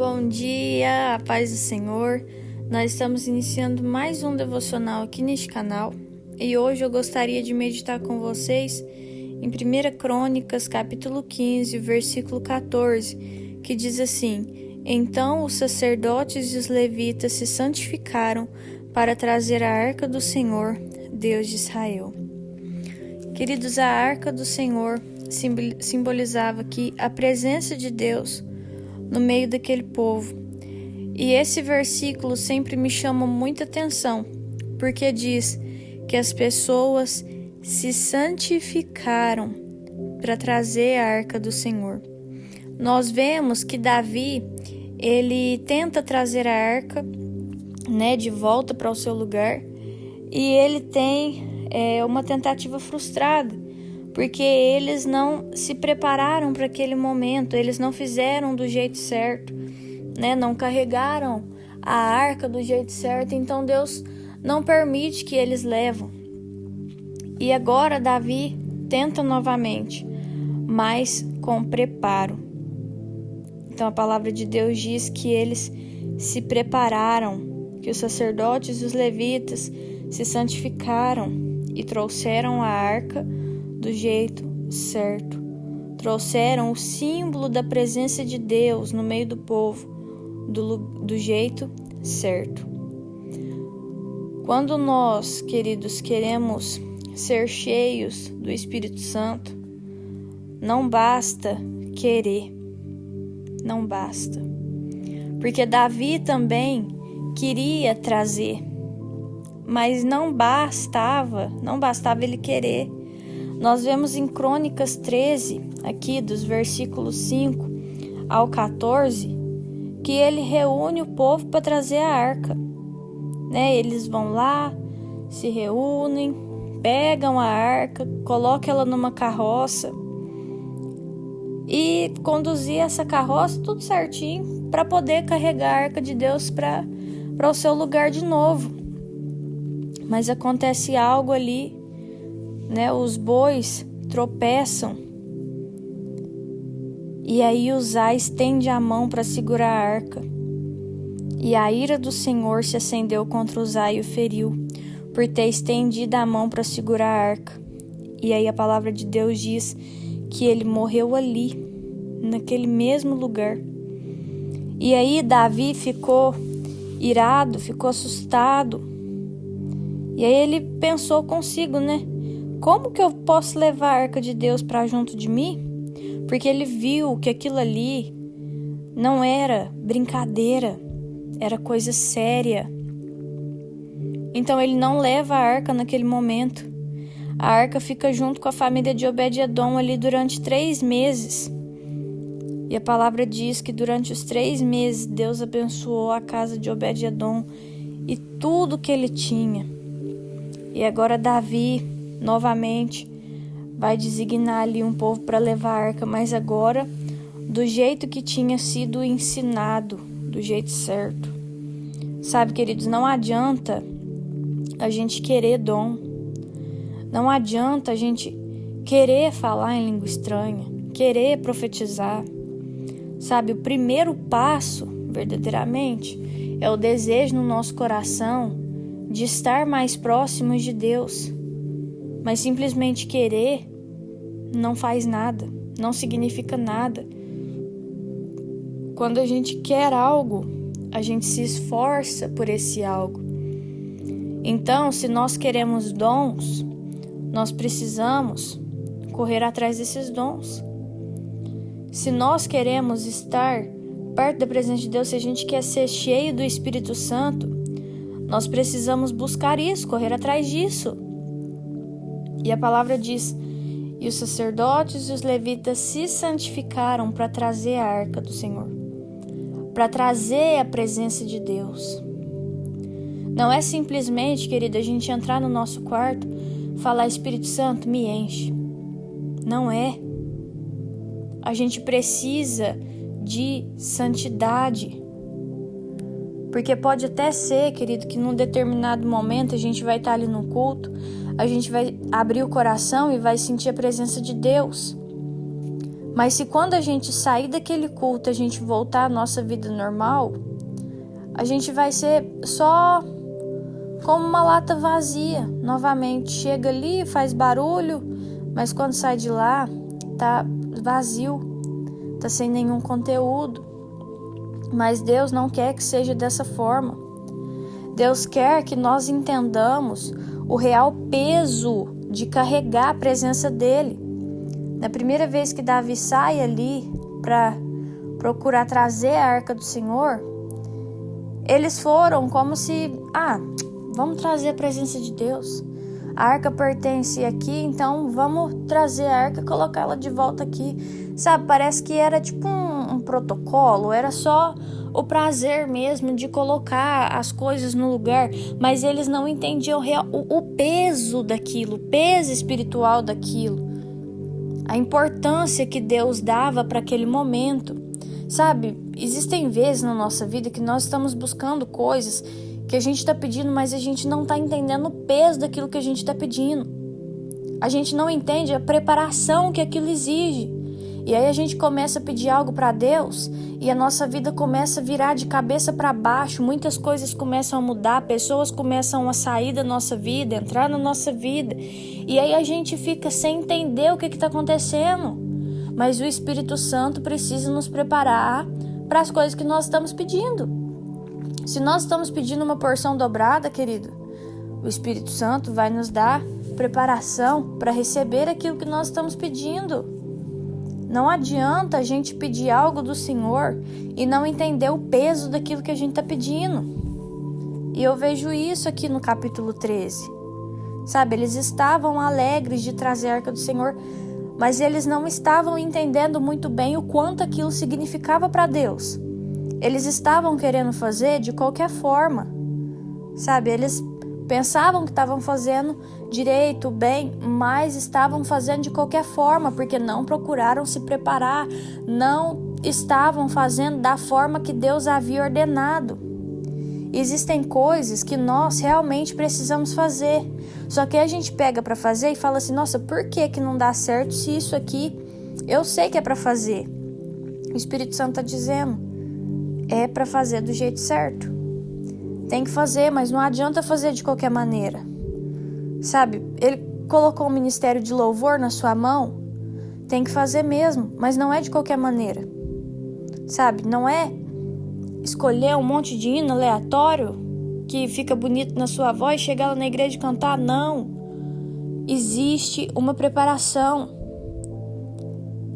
Bom dia, a paz do Senhor. Nós estamos iniciando mais um devocional aqui neste canal e hoje eu gostaria de meditar com vocês em 1 Crônicas, capítulo 15, versículo 14, que diz assim: Então os sacerdotes e os levitas se santificaram para trazer a arca do Senhor, Deus de Israel. Queridos, a arca do Senhor simbolizava aqui a presença de Deus no meio daquele povo. E esse versículo sempre me chama muita atenção, porque diz que as pessoas se santificaram para trazer a arca do Senhor. Nós vemos que Davi, ele tenta trazer a arca, de volta para o seu lugar, e ele tem uma tentativa frustrada, porque eles não se prepararam para aquele momento, eles não fizeram do jeito certo, não carregaram a arca do jeito certo, então Deus não permite que eles levem. E agora Davi tenta novamente, mas com preparo. Então a palavra de Deus diz que eles se prepararam, que os sacerdotes e os levitas se santificaram e trouxeram a arca do jeito certo. Trouxeram o símbolo da presença de Deus no meio do povo do jeito certo. Quando nós, queridos, queremos ser cheios do Espírito Santo, não basta querer, não basta. Porque Davi também queria trazer, mas não bastava ele querer. Nós vemos em Crônicas 13, aqui dos versículos 5 ao 14, que ele reúne o povo para trazer a arca. Eles vão lá, se reúnem, pegam a arca, colocam ela numa carroça e conduzir essa carroça tudo certinho para poder carregar a arca de Deus para o seu lugar de novo. Mas acontece algo ali, os bois tropeçam e aí Uzá estende a mão para segurar a arca. E a ira do Senhor se acendeu contra Uzá e o feriu, por ter estendido a mão para segurar a arca. E aí a palavra de Deus diz que ele morreu ali, naquele mesmo lugar. E aí Davi ficou irado, ficou assustado. E aí ele pensou consigo, como que eu posso levar a arca de Deus para junto de mim? Porque ele viu que aquilo ali não era brincadeira, era coisa séria. Então ele não leva a arca naquele momento. A arca fica junto com a família de Obed-Edom ali durante 3 meses. E a palavra diz que durante os 3 meses Deus abençoou a casa de Obed-Edom e tudo que ele tinha. E agora Davi, novamente, vai designar ali um povo para levar a arca, mas agora do jeito que tinha sido ensinado, do jeito certo. Sabe, queridos, não adianta a gente querer dom. Não adianta a gente querer falar em língua estranha, querer profetizar. Sabe, o primeiro passo, verdadeiramente, é o desejo no nosso coração de estar mais próximos de Deus. Mas simplesmente querer não faz nada, não significa nada. Quando a gente quer algo, a gente se esforça por esse algo. Então, se nós queremos dons, nós precisamos correr atrás desses dons. Se nós queremos estar perto da presença de Deus, se a gente quer ser cheio do Espírito Santo, nós precisamos buscar isso, correr atrás disso. E a palavra diz: e os sacerdotes e os levitas se santificaram para trazer a arca do Senhor, para trazer a presença de Deus. Não é simplesmente, querido, a gente entrar no nosso quarto, falar: Espírito Santo, me enche. Não é. A gente precisa de santidade. Porque pode até ser, querido, que num determinado momento a gente vai estar ali no culto, a gente vai abrir o coração e vai sentir a presença de Deus. Mas se quando a gente sair daquele culto, a gente voltar à nossa vida normal, a gente vai ser só como uma lata vazia. Novamente, chega ali, faz barulho, mas quando sai de lá, tá vazio, tá sem nenhum conteúdo. Mas Deus não quer que seja dessa forma. Deus quer que nós entendamos o real peso de carregar a presença dele. Na primeira vez que Davi sai ali para procurar trazer a arca do Senhor, eles foram como se, vamos trazer a presença de Deus. A arca pertence aqui, então vamos trazer a arca e colocá-la de volta aqui. Sabe, parece que era tipo um protocolo, era só o prazer mesmo de colocar as coisas no lugar, mas eles não entendiam o peso daquilo, o peso espiritual daquilo, a importância que Deus dava para aquele momento. Sabe, existem vezes na nossa vida que nós estamos buscando coisas que a gente está pedindo, mas a gente não está entendendo o peso daquilo que a gente está pedindo. A gente não entende a preparação que aquilo exige. E aí a gente começa a pedir algo para Deus e a nossa vida começa a virar de cabeça para baixo. Muitas coisas começam a mudar, pessoas começam a sair da nossa vida, entrar na nossa vida. E aí a gente fica sem entender o que está acontecendo. Mas o Espírito Santo precisa nos preparar para as coisas que nós estamos pedindo. Se nós estamos pedindo uma porção dobrada, querido, o Espírito Santo vai nos dar preparação para receber aquilo que nós estamos pedindo. Não adianta a gente pedir algo do Senhor e não entender o peso daquilo que a gente está pedindo. E eu vejo isso aqui no capítulo 13. Sabe, eles estavam alegres de trazer a arca do Senhor, mas eles não estavam entendendo muito bem o quanto aquilo significava para Deus. Eles estavam querendo fazer de qualquer forma. Sabe, eles pensavam que estavam fazendo direito, bem, mas estavam fazendo de qualquer forma, porque não procuraram se preparar, não estavam fazendo da forma que Deus havia ordenado. Existem coisas que nós realmente precisamos fazer, só que a gente pega para fazer e fala assim, nossa, por que não dá certo se isso aqui eu sei que é para fazer? O Espírito Santo está dizendo, é para fazer do jeito certo. Tem que fazer, mas não adianta fazer de qualquer maneira. Sabe, ele colocou um ministério de louvor na sua mão, tem que fazer mesmo, mas não é de qualquer maneira. Sabe, não é escolher um monte de hino aleatório que fica bonito na sua voz, chegar lá na igreja e cantar, não. Existe uma preparação.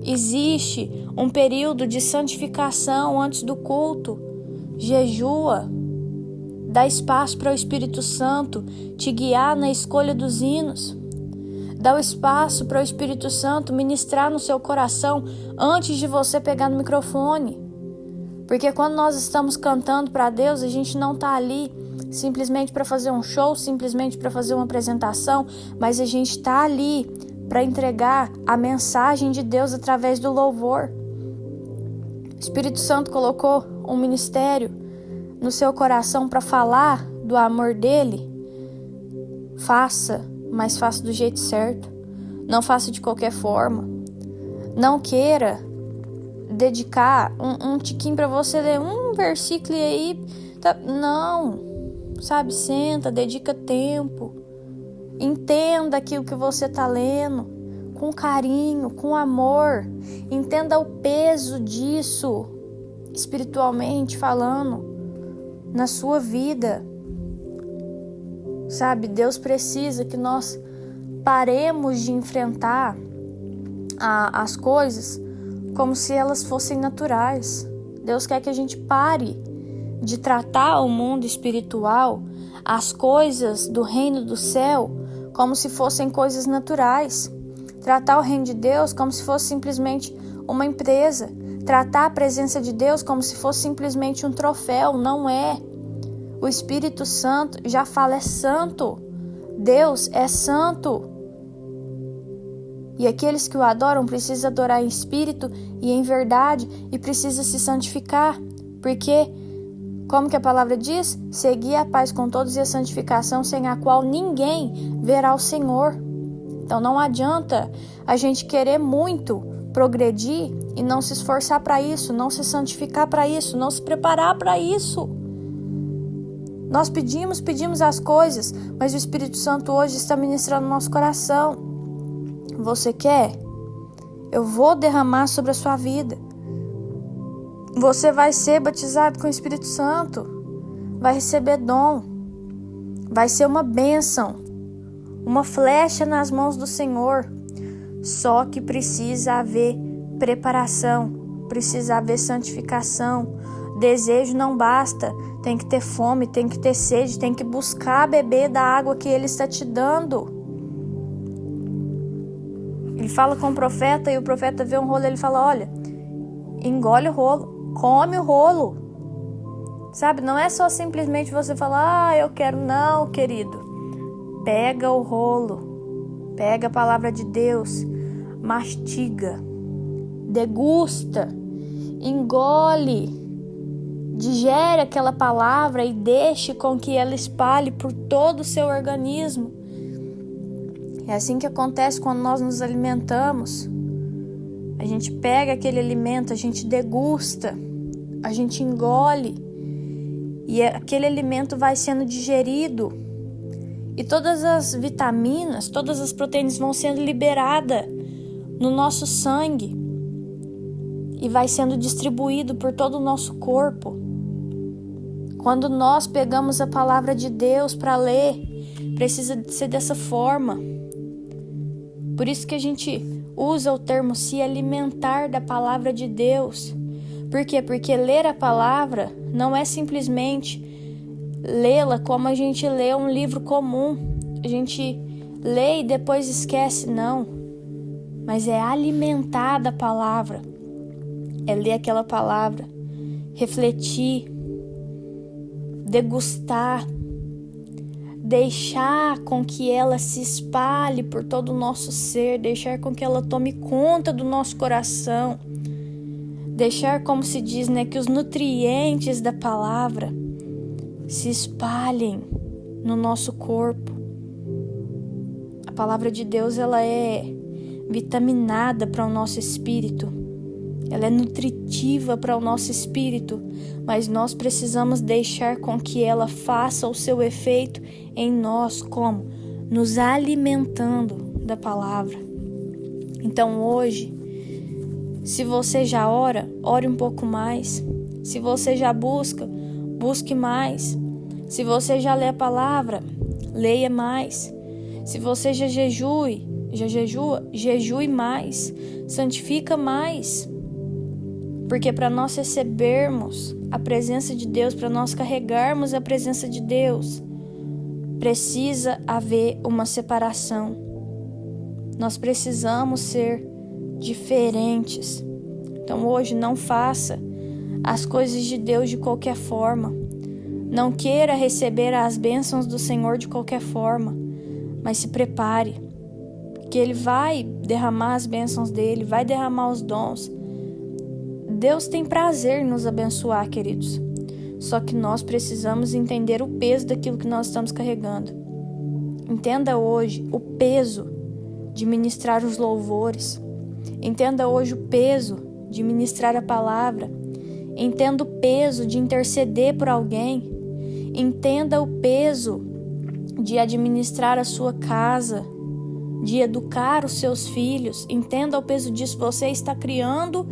Existe um período de santificação antes do culto. Jejua. Dá espaço para o Espírito Santo te guiar na escolha dos hinos. Dá o espaço para o Espírito Santo ministrar no seu coração antes de você pegar no microfone. Porque quando nós estamos cantando para Deus, a gente não está ali simplesmente para fazer um show, simplesmente para fazer uma apresentação, mas a gente está ali para entregar a mensagem de Deus através do louvor. O Espírito Santo colocou um ministério no seu coração para falar do amor dele. Faça, mas faça do jeito certo. Não faça de qualquer forma. Não queira dedicar um tiquinho para você ler um versículo e aí... Não, sabe? Senta, dedica tempo. Entenda aquilo que você está lendo com carinho, com amor. Entenda o peso disso, espiritualmente falando, na sua vida. Sabe, Deus precisa que nós paremos de enfrentar as coisas como se elas fossem naturais. Deus quer que a gente pare de tratar o mundo espiritual, as coisas do reino do céu, como se fossem coisas naturais. Tratar o reino de Deus como se fosse simplesmente uma empresa. Tratar a presença de Deus como se fosse simplesmente um troféu. Não é. O Espírito Santo já fala, é santo. Deus é santo. E aqueles que o adoram precisam adorar em espírito e em verdade e precisam se santificar. Porque, como que a palavra diz? Segui a paz com todos e a santificação, sem a qual ninguém verá o Senhor. Então não adianta a gente querer muito, progredir e não se esforçar para isso, não se santificar para isso, não se preparar para isso. Nós pedimos as coisas, mas o Espírito Santo hoje está ministrando no nosso coração. Você quer? Eu vou derramar sobre a sua vida. Você vai ser batizado com o Espírito Santo. Vai receber dom. Vai ser uma bênção. Uma flecha nas mãos do Senhor. Só que precisa haver preparação. Precisa haver santificação. Desejo não basta. Tem que ter fome, tem que ter sede, tem que buscar beber da água que Ele está te dando. Ele fala com o profeta e o profeta vê um rolo e ele fala, olha, engole o rolo, come o rolo. Sabe, não é só simplesmente você falar, eu quero, não, querido. Pega o rolo, pega a palavra de Deus, mastiga, degusta, engole. Digere aquela palavra e deixe com que ela espalhe por todo o seu organismo. É assim que acontece quando nós nos alimentamos. A gente pega aquele alimento, a gente degusta, a gente engole e aquele alimento vai sendo digerido. E todas as vitaminas, todas as proteínas vão sendo liberadas no nosso sangue e vai sendo distribuído por todo o nosso corpo. Quando nós pegamos a palavra de Deus para ler, precisa ser dessa forma. Por isso que a gente usa o termo se alimentar da palavra de Deus. Por quê? Porque ler a palavra não é simplesmente lê-la como a gente lê um livro comum. A gente lê e depois esquece, não. Mas é alimentar da palavra. É ler aquela palavra, refletir, degustar, deixar com que ela se espalhe por todo o nosso ser, deixar com que ela tome conta do nosso coração, deixar, como se diz, que os nutrientes da palavra se espalhem no nosso corpo. A palavra de Deus, ela é vitaminada para o nosso espírito. Ela é nutritiva para o nosso espírito, mas nós precisamos deixar com que ela faça o seu efeito em nós, como? Nos alimentando da palavra. Então hoje, se você já ora, ore um pouco mais. Se você já busca, busque mais. Se você já lê a palavra, leia mais. Se você já jejua, jejue mais. Santifica mais. Porque para nós recebermos a presença de Deus, para nós carregarmos a presença de Deus, precisa haver uma separação. Nós precisamos ser diferentes. Então hoje não faça as coisas de Deus de qualquer forma. Não queira receber as bênçãos do Senhor de qualquer forma, mas se prepare, que Ele vai derramar as bênçãos dEle, vai derramar os dons. Deus tem prazer em nos abençoar, queridos. Só que nós precisamos entender o peso daquilo que nós estamos carregando. Entenda hoje o peso de ministrar os louvores. Entenda hoje o peso de ministrar a palavra. Entenda o peso de interceder por alguém. Entenda o peso de administrar a sua casa, de educar os seus filhos. Entenda o peso disso. Você está criando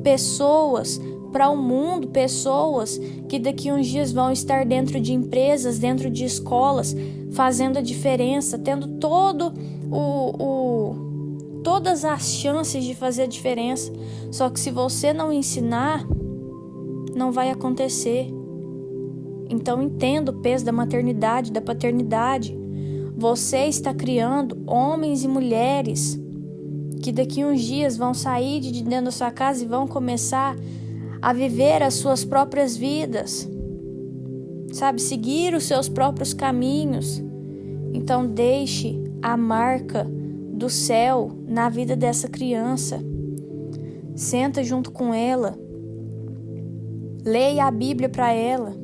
pessoas para o mundo, pessoas que daqui a uns dias vão estar dentro de empresas, dentro de escolas, fazendo a diferença, tendo todas as chances de fazer a diferença. Só que se você não ensinar, não vai acontecer. Então entenda o peso da maternidade, da paternidade. Você está criando homens e mulheres que daqui a uns dias vão sair de dentro da sua casa e vão começar a viver as suas próprias vidas, sabe? Seguir os seus próprios caminhos. Então deixe a marca do céu na vida dessa criança. Senta junto com ela. Leia a Bíblia para ela.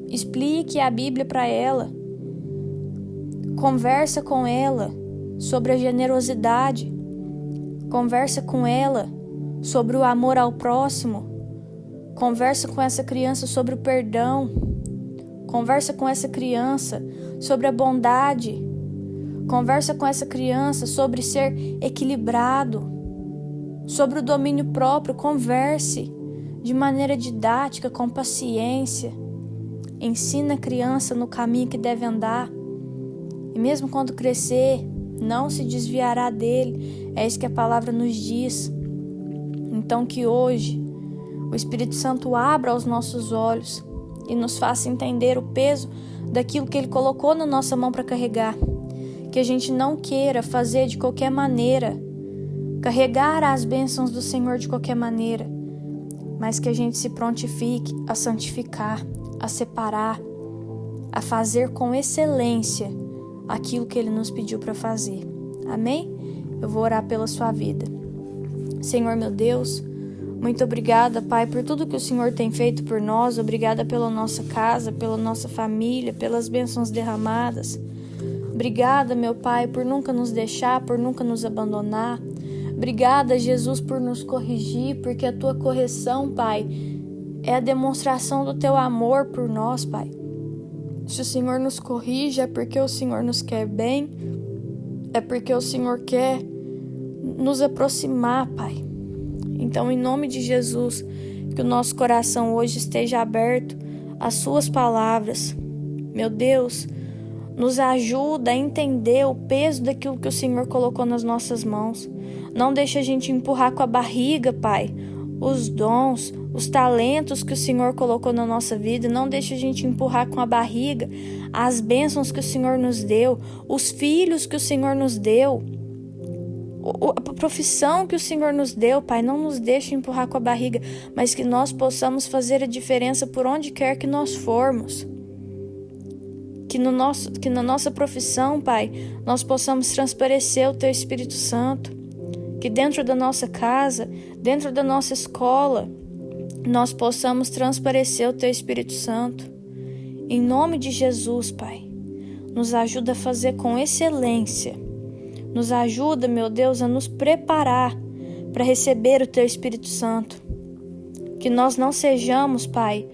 Explique a Bíblia para ela. Conversa com ela sobre a generosidade. Conversa com ela sobre o amor ao próximo. Conversa com essa criança sobre o perdão. Conversa com essa criança sobre a bondade. Conversa com essa criança sobre ser equilibrado, sobre o domínio próprio. Converse de maneira didática, com paciência. Ensina a criança no caminho que deve andar. E mesmo quando crescer, não se desviará dele. É isso que a palavra nos diz. Então que hoje o Espírito Santo abra os nossos olhos e nos faça entender o peso daquilo que Ele colocou na nossa mão para carregar. Que a gente não queira fazer de qualquer maneira, carregar as bênçãos do Senhor de qualquer maneira, mas que a gente se prontifique a santificar, a separar, a fazer com excelência aquilo que Ele nos pediu para fazer. Amém? Eu vou orar pela sua vida. Senhor meu Deus, muito obrigada, Pai, por tudo que o Senhor tem feito por nós. Obrigada pela nossa casa, pela nossa família, pelas bênçãos derramadas. Obrigada, meu Pai, por nunca nos deixar, por nunca nos abandonar. Obrigada, Jesus, por nos corrigir, porque a Tua correção, Pai, é a demonstração do Teu amor por nós, Pai. Se o Senhor nos corrige, é porque o Senhor nos quer bem, é porque o Senhor quer nos aproximar, Pai. Então, em nome de Jesus, que o nosso coração hoje esteja aberto às Suas palavras. Meu Deus, nos ajuda a entender o peso daquilo que o Senhor colocou nas nossas mãos. Não deixa a gente empurrar com a barriga, Pai, os dons, os talentos que o Senhor colocou na nossa vida. Não deixa a gente empurrar com a barriga as bênçãos que o Senhor nos deu, os filhos que o Senhor nos deu, a profissão que o Senhor nos deu, Pai. Não nos deixe empurrar com a barriga, mas que nós possamos fazer a diferença por onde quer que nós formos. Que na nossa profissão, Pai, nós possamos transparecer o Teu Espírito Santo. Que dentro da nossa casa, dentro da nossa escola, nós possamos transparecer o Teu Espírito Santo. Em nome de Jesus, Pai, nos ajuda a fazer com excelência. Nos ajuda, meu Deus, a nos preparar para receber o Teu Espírito Santo. Que nós não sejamos, Pai,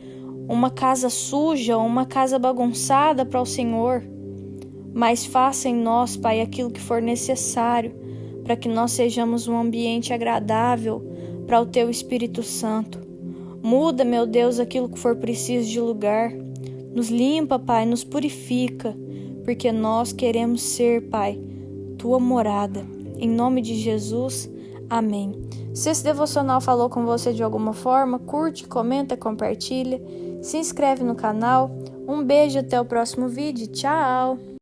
uma casa suja, uma casa bagunçada para o Senhor, mas faça em nós, Pai, aquilo que for necessário para que nós sejamos um ambiente agradável para o Teu Espírito Santo. Muda, meu Deus, aquilo que for preciso de lugar. Nos limpa, Pai, nos purifica, porque nós queremos ser, Pai, Tua morada. Em nome de Jesus, amém. Se esse devocional falou com você de alguma forma, curte, comenta, compartilha, se inscreve no canal. Um beijo, até o próximo vídeo. Tchau!